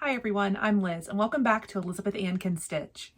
Hi everyone, I'm Liz and welcome back to Elizabeth Ann Can Stitch.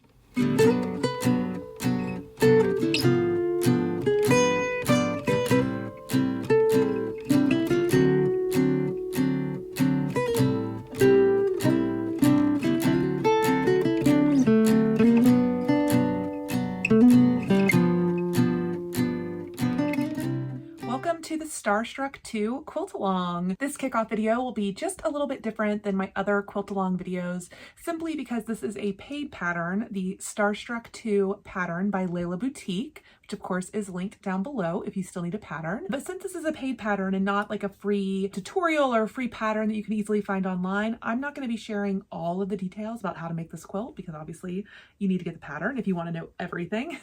Welcome to the Starstruck2 Quilt Along. This kickoff video will be just a little bit different than my other Quilt Along videos, simply because this is a paid pattern, the Starstruck2 pattern by Layla Boutique, which of course is linked down below if you still need a pattern. But since this is a paid pattern and not like a free tutorial or a free pattern that you can easily find online, I'm not going to be sharing all of the details about how to make this quilt because obviously you need to get the pattern if you want to know everything.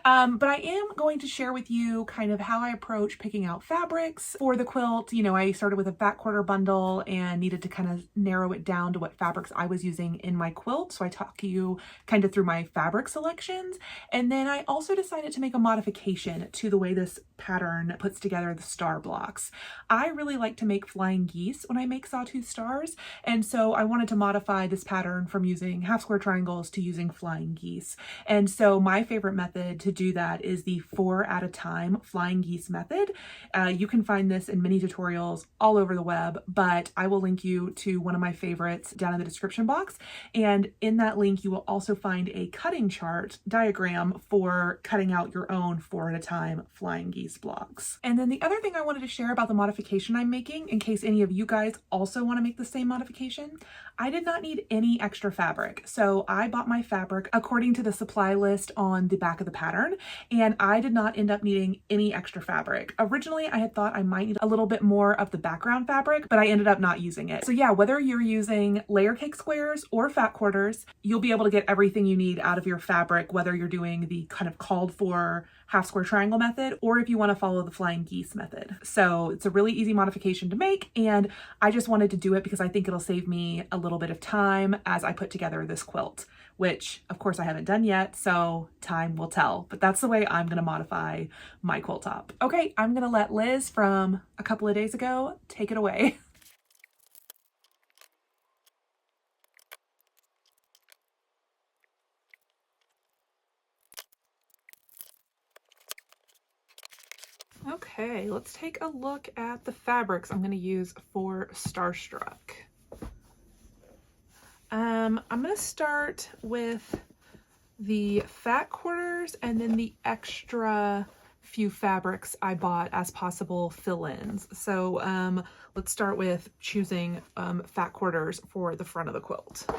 But I am going to share with you kind of how I approach picking out fabrics for the quilt. You know, I started with a fat quarter bundle and needed to kind of narrow it down to what fabrics I was using in my quilt. So I talk you kind of through my fabric selections. And then I also decided to make a modification to the way this pattern puts together the star blocks. I really like to make flying geese when I make sawtooth stars. And so I wanted to modify this pattern from using half square triangles to using flying geese. And so my favorite method to do that is the 4 at a time flying geese method. You can find this in many tutorials all over the web, but I will link you to one of my favorites down in the description box. And in that link, you will also find a cutting chart diagram for cutting out your own 4 at a time flying geese blocks. And then the other thing I wanted to share about the modification I'm making, in case any of you guys also want to make the same modification, I did not need any extra fabric. So I bought my fabric according to the supply list on the back of the pattern, and I did not end up needing any extra fabric. Originally, I had thought I might need a little bit more of the background fabric, but I ended up not using it. So yeah, whether you're using layer cake squares or fat quarters, you'll be able to get everything you need out of your fabric, whether you're doing the kind of called for half square triangle method, or if you want to follow the flying geese method. So it's a really easy modification to make, and I just wanted to do it because I think it'll save me a little bit of time as I put together this quilt, which of course I haven't done yet, so time will tell. But that's the way I'm going to modify my quilt top. Okay, I'm going to let Liz from a couple of days ago take it away. Okay, let's take a look at the fabrics I'm going to use for Starstruck. I'm going to start with the fat quarters and then the extra few fabrics I bought as possible fill-ins. So let's start with choosing fat quarters for the front of the quilt.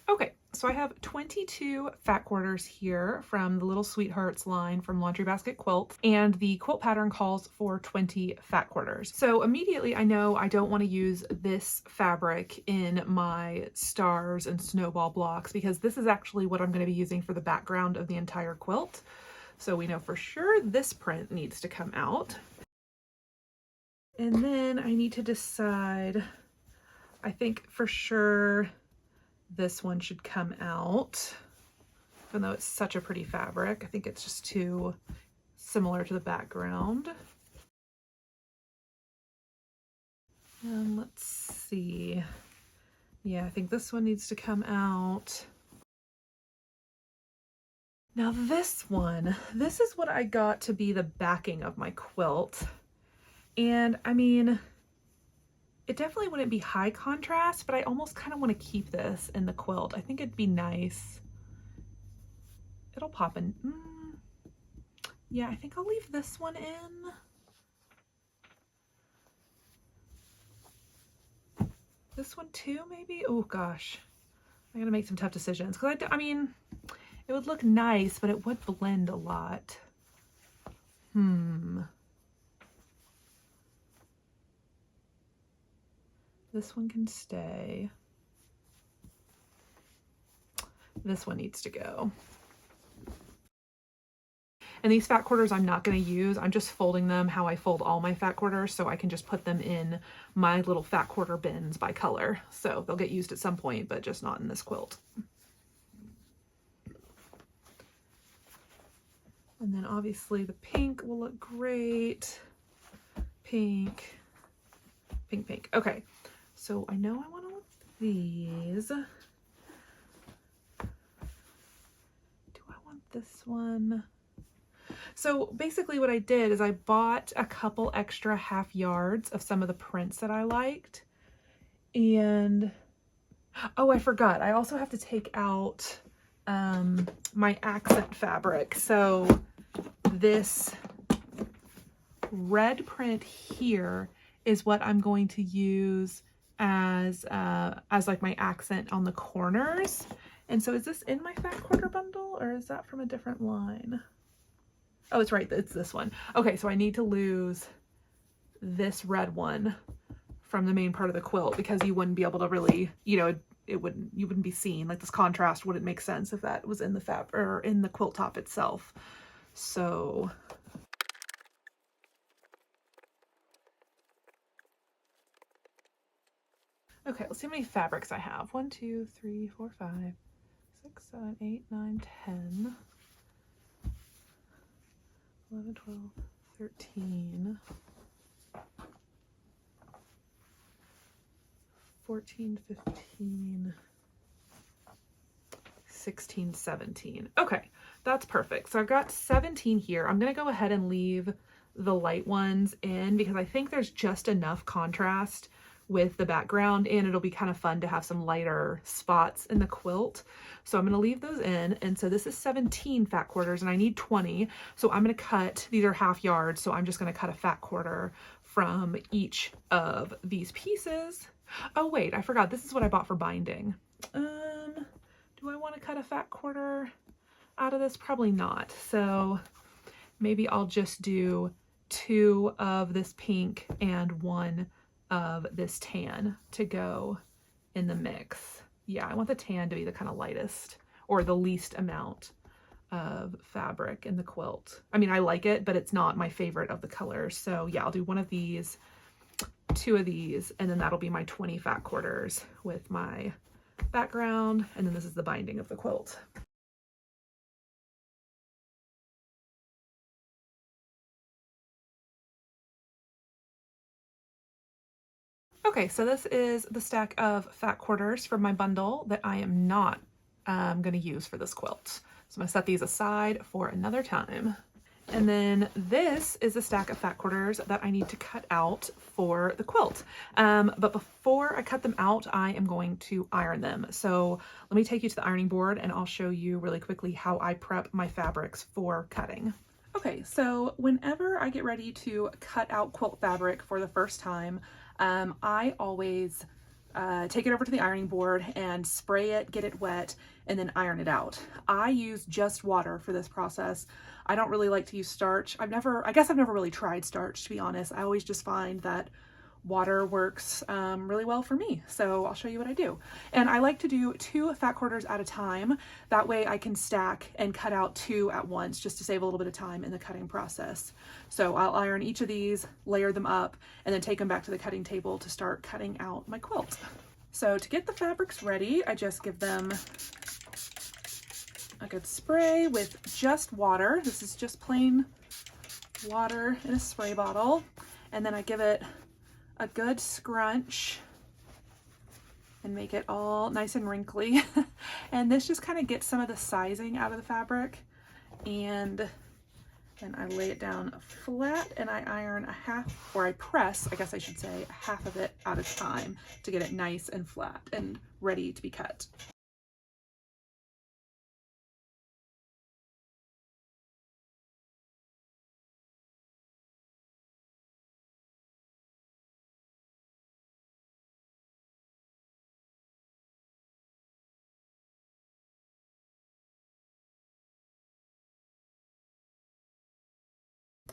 Okay, so I have 22 fat quarters here from the Little Sweethearts line from Laundry Basket Quilts, and the quilt pattern calls for 20 fat quarters. So immediately I know I don't want to use this fabric in my stars and snowball blocks because this is actually what I'm going to be using for the background of the entire quilt. So we know for sure this print needs to come out. And then I need to decide, I think for sure this one should come out, even though it's such a pretty fabric. I think it's just too similar to the background. And let's see. Yeah, I think this one needs to come out. Now this one, this is what I got to be the backing of my quilt. And I mean, it definitely wouldn't be high contrast, but I almost kind of want to keep this in the quilt. I think it'd be nice. It'll pop in. Yeah, I think I'll leave this one in. This one too, maybe? Oh gosh, I gotta make some tough decisions. Because I mean, it would look nice, but it would blend a lot. This one can stay. This one needs to go. And these fat quarters I'm not going to use. I'm just folding them how I fold all my fat quarters, so I can just put them in my little fat quarter bins by color. So they'll get used at some point, but just not in this quilt. And then obviously the pink will look great. Pink, pink, pink. Okay, so I know I want to look at these. Do I want this one? So basically what I did is I bought a couple extra half yards of some of the prints that I liked. And, oh, I forgot. I also have to take out my accent fabric. So this red print here is what I'm going to use as like my accent on the corners. And so is this in my fat quarter bundle or is that from a different line? Oh, it's right. It's this one. Okay, so I need to lose this red one from the main part of the quilt because you wouldn't be able to really, you know, you wouldn't be seen. Like this contrast wouldn't make sense if that was in the fabric or in the quilt top itself. So okay, let's see how many fabrics I have. 1, 2, 3, 4, 5, 6, 7, 8, 9, 10, 11, 12, 13, 14, 15, 16, 17. Okay, that's perfect. So I've got 17 here. I'm going to go ahead and leave the light ones in because I think there's just enough contrast with the background and it'll be kind of fun to have some lighter spots in the quilt. So I'm going to leave those in. And so this is 17 fat quarters and I need 20. So I'm going to cut, these are half yards. So I'm just going to cut a fat quarter from each of these pieces. Oh wait, I forgot. This is what I bought for binding. Do I want to cut a fat quarter out of this? Probably not. So maybe I'll just do 2 of this pink and 1 of this tan to go in the mix. Yeah, I want the tan to be the kind of lightest or the least amount of fabric in the quilt. I mean, I like it, but it's not my favorite of the colors. So yeah, I'll do 1 of these, 2 of these, and then that'll be my 20 fat quarters with my background. And then this is the binding of the quilt. Okay, so this is the stack of fat quarters from my bundle that I am not going to use for this quilt. So I'm going to set these aside for another time. And then this is a stack of fat quarters that I need to cut out for the quilt. But before I cut them out, I am going to iron them. So let me take you to the ironing board and I'll show you really quickly how I prep my fabrics for cutting. Okay, so whenever I get ready to cut out quilt fabric for the first time, I always take it over to the ironing board and spray it, get it wet, and then iron it out. I use just water for this process. I don't really like to use starch. I guess I've never really tried starch, to be honest. I always just find that water works really well for me. So I'll show you what I do. And I like to do 2 fat quarters at a time. That way I can stack and cut out 2 at once just to save a little bit of time in the cutting process. So I'll iron each of these, layer them up, and then take them back to the cutting table to start cutting out my quilt. So to get the fabrics ready, I just give them a good spray with just water. This is just plain water in a spray bottle. And then I give it a good scrunch and make it all nice and wrinkly. And this just kind of gets some of the sizing out of the fabric. And then I lay it down flat and I iron a half, or I press, I guess I should say, half of it at a time to get it nice and flat and ready to be cut.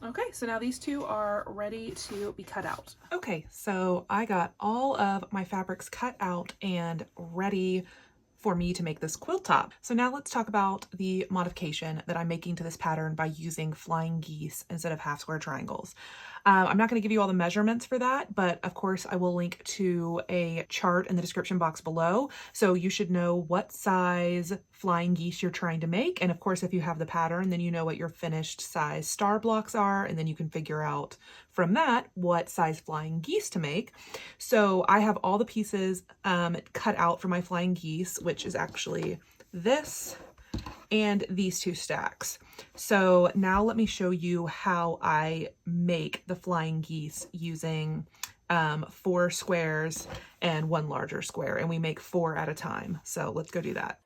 Okay, so now these 2 are ready to be cut out. Okay, so I got all of my fabrics cut out and ready for me to make this quilt top. So now let's talk about the modification that I'm making to this pattern by using flying geese instead of half square triangles. I'm not going to give you all the measurements for that, but of course I will link to a chart in the description box below. So you should know what size flying geese you're trying to make. And of course, if you have the pattern, then you know what your finished size star blocks are, and then you can figure out from that what size flying geese to make. So I have all the pieces cut out for my flying geese, which is actually this and these two stacks. So now let me show you how I make the flying geese using 4 squares and 1 larger square, and we make 4 at a time. So let's go do that.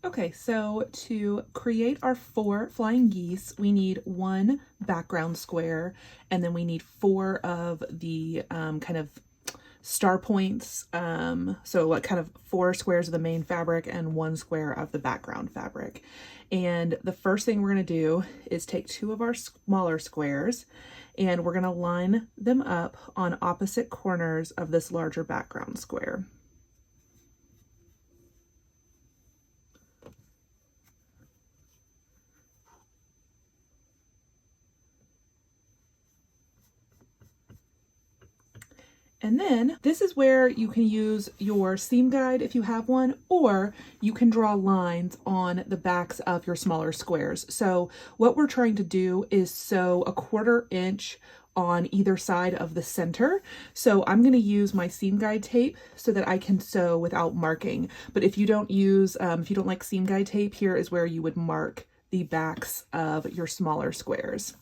Okay, so to create our 4 flying geese, we need 1 background square, and then we need 4 of the kind of star points, so what kind of 4 squares of the main fabric and 1 square of the background fabric. And the first thing we're going to do is take 2 of our smaller squares, and we're going to line them up on opposite corners of this larger background square. And then this is where you can use your seam guide if you have one, or you can draw lines on the backs of your smaller squares. So what we're trying to do is sew a 1/4 inch on either side of the center. So I'm going to use my seam guide tape so that I can sew without marking. But if you don't use, if you don't like seam guide tape, here is where you would mark the backs of your smaller squares.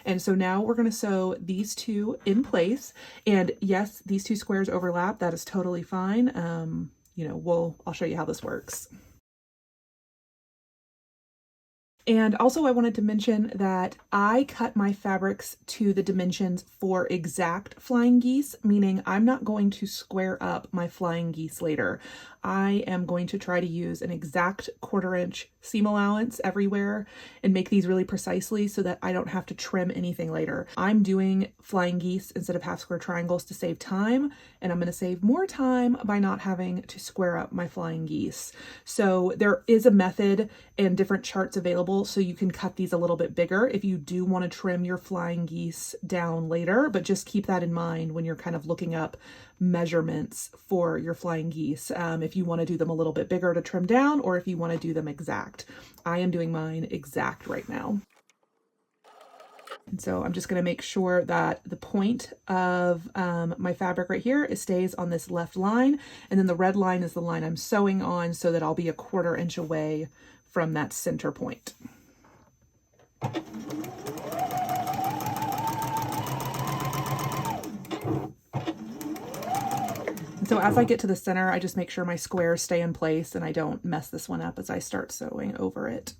And so now we're going to sew these 2 in place. And yes, these 2 squares overlap. That is totally fine. You know, I'll show you how this works. And also I wanted to mention that I cut my fabrics to the dimensions for exact flying geese, meaning I'm not going to square up my flying geese later. I am going to try to use an exact 1/4 inch seam allowance everywhere and make these really precisely so that I don't have to trim anything later. I'm doing flying geese instead of half square triangles to save time, and I'm going to save more time by not having to square up my flying geese. So there is a method and different charts available so you can cut these a little bit bigger if you do want to trim your flying geese down later, but just keep that in mind when you're kind of looking up measurements for your flying geese, if you want to do them a little bit bigger to trim down, or if you want to do them exact. I am doing mine exact right now. And so I'm just going to make sure that the point of my fabric right here, it stays on this left line, and then the red line is the line I'm sewing on, so that I'll be a 1/4 inch away from that center point. So as I get to the center, I just make sure my squares stay in place and I don't mess this one up as I start sewing over it.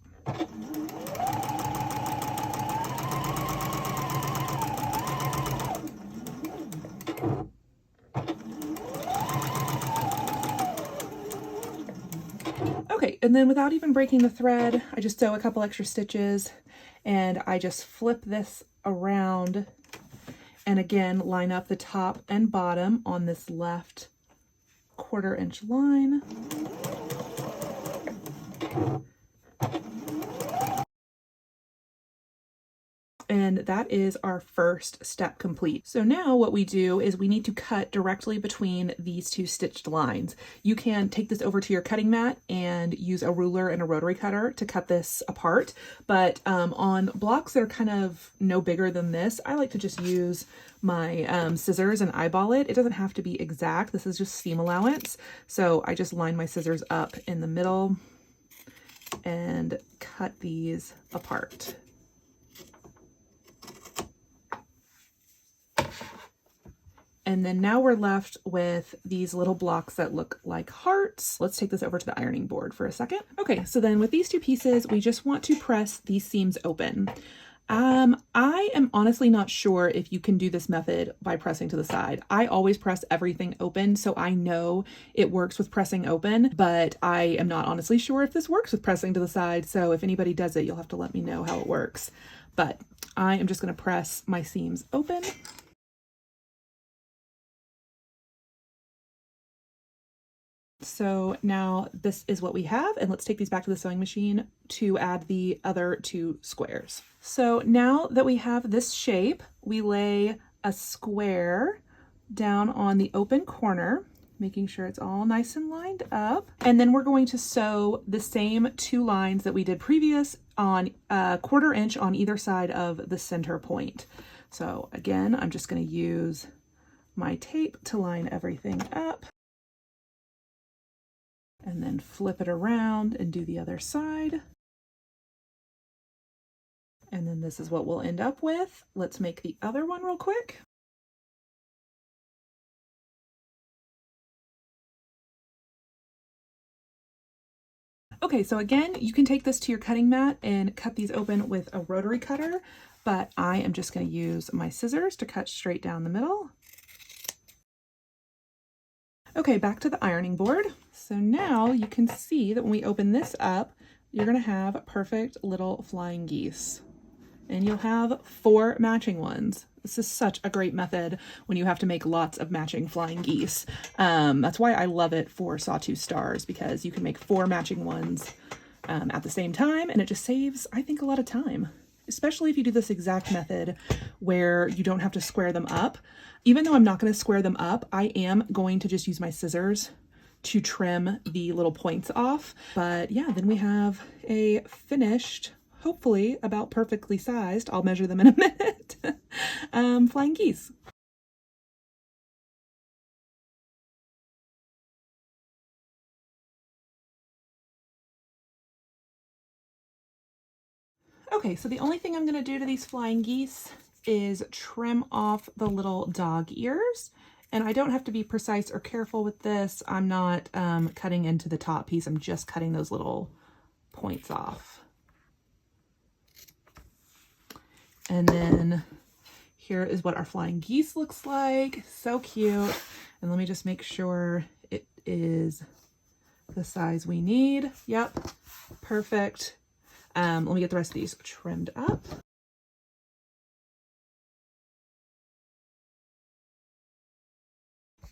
Okay, and then without even breaking the thread, I just sew a couple extra stitches and I just flip this around and again line up the top and bottom on this left 1/4 inch line. And that is our first step complete. So now what we do is we need to cut directly between these 2 stitched lines. You can take this over to your cutting mat and use a ruler and a rotary cutter to cut this apart. But on blocks that are kind of no bigger than this, I like to just use my scissors and eyeball it. It doesn't have to be exact. This is just seam allowance. So I just line my scissors up in the middle and cut these apart. And then now we're left with these little blocks that look like hearts. Let's take this over to the ironing board for a second. Okay, so then with these 2 pieces, we just want to press these seams open. I am honestly not sure if you can do this method by pressing to the side. I always press everything open, so I know it works with pressing open, but I am not honestly sure if this works with pressing to the side. So if anybody does it, you'll have to let me know how it works. But I am just going to press my seams open. So now this is what we have, and let's take these back to the sewing machine to add the other 2 squares. So now that we have this shape, we lay a square down on the open corner, making sure it's all nice and lined up. And then we're going to sew the same 2 lines that we did previous on a 1/4 inch on either side of the center point. So again, I'm just going to use my tape to line everything up, and then flip it around and do the other side. And then this is what we'll end up with. Let's make the other one real quick. Okay, so again, you can take this to your cutting mat and cut these open with a rotary cutter, but I am just going to use my scissors to cut straight down the middle. Okay, back to the ironing board. So now you can see that when we open this up, you're going to have perfect little flying geese. And you'll have 4 matching ones. This is such a great method when you have to make lots of matching flying geese. That's why I love it for Sawtooth Stars, because you can make 4 matching ones at the same time, and it just saves, I think, a lot of time. Especially if you do this exact method where you don't have to square them up. Even though I'm not going to square them up, I am going to just use my scissors to trim the little points off. But yeah, then we have a finished, hopefully about perfectly sized, I'll measure them in a minute, flying geese. Okay, so the only thing I'm going to do to these flying geese is trim off the little dog ears. And I don't have to be precise or careful with this. I'm not cutting into the top piece. I'm just cutting those little points off. And then here is what our flying geese looks like. So cute. And let me just make sure it is the size we need. Yep, perfect. Let me get the rest of these trimmed up.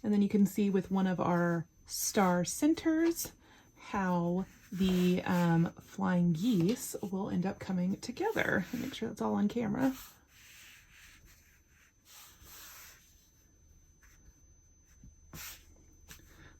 And then you can see with one of our star centers how the flying geese will end up coming together. Make sure that's all on camera.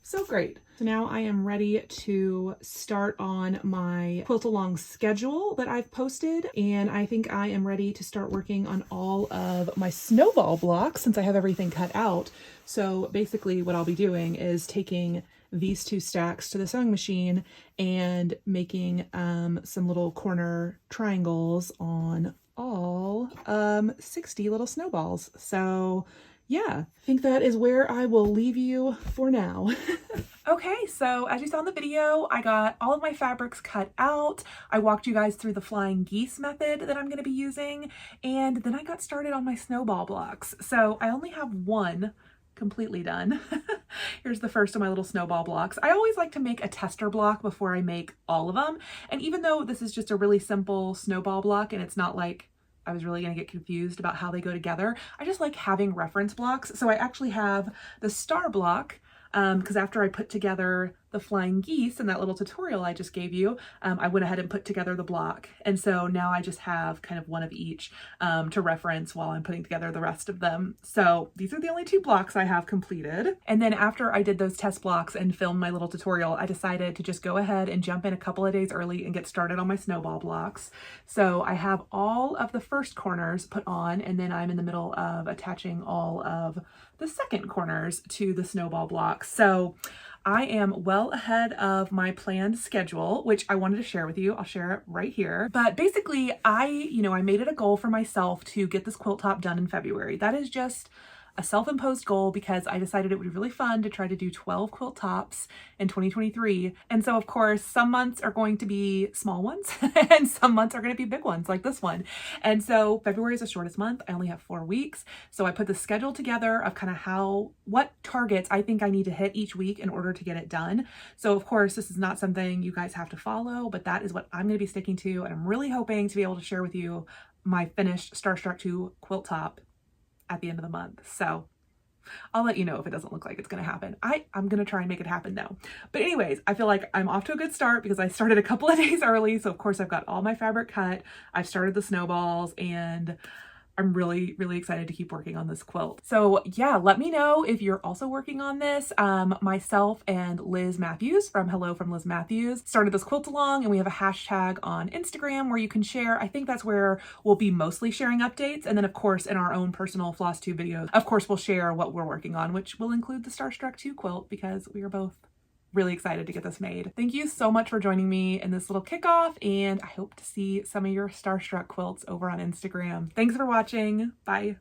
So great. So now I am ready to start on my Quilt Along schedule that I've posted, and I think I am ready to start working on all of my snowball blocks since I have everything cut out. So basically what I'll be doing is taking these 2 stacks to the sewing machine and making some little corner triangles on all 60 little snowballs. So yeah, I think that is where I will leave you for now. Okay, so as you saw in the video, I got all of my fabrics cut out. I walked you guys through the flying geese method that I'm going to be using, and then I got started on my snowball blocks. So I only have one completely done. Here's the first of my little snowball blocks. I always like to make a tester block before I make all of them. And even though this is just a really simple snowball block and it's not like I was really going to get confused about how they go together, I just like having reference blocks. So I actually have the star block because after I put together the flying geese in that little tutorial I just gave you, I went ahead and put together the block. And so now I just have kind of one of each to reference while I'm putting together the rest of them. So these are the only 2 blocks I have completed. And then after I did those test blocks and filmed my little tutorial, I decided to just go ahead and jump in a couple of days early and get started on my snowball blocks. So I have all of the first corners put on, and then I'm in the middle of attaching all of the second corners to the snowball blocks. So I am well ahead of my planned schedule, which I wanted to share with you. I'll share it right here. But basically, I made it a goal for myself to get this quilt top done in February. That is just a self-imposed goal because I decided it would be really fun to try to do 12 quilt tops in 2023. And so of course, some months are going to be small ones and some months are going to be big ones like this one. And so February is the shortest month. I only have 4 weeks. So I put the schedule together of kind of what targets I think I need to hit each week in order to get it done. So of course, this is not something you guys have to follow, but that is what I'm going to be sticking to. And I'm really hoping to be able to share with you my finished Starstruck2 quilt top at the end of the month. So I'll let you know if it doesn't look like it's gonna happen. I'm gonna try and make it happen though. But anyways, I feel like I'm off to a good start because I started a couple of days early. So of course I've got all my fabric cut. I've started the snowballs and I'm really, really excited to keep working on this quilt. So yeah, let me know if you're also working on this. Myself and Liz Matthews from Hello from Liz Matthews started this quilt along, and we have a hashtag on Instagram where you can share. I think that's where we'll be mostly sharing updates. And then of course in our own personal Floss2 videos, of course we'll share what we're working on, which will include the Starstruck2 quilt because we are both really excited to get this made. Thank you so much for joining me in this little kickoff, and I hope to see some of your Starstruck quilts over on Instagram. Thanks for watching. Bye.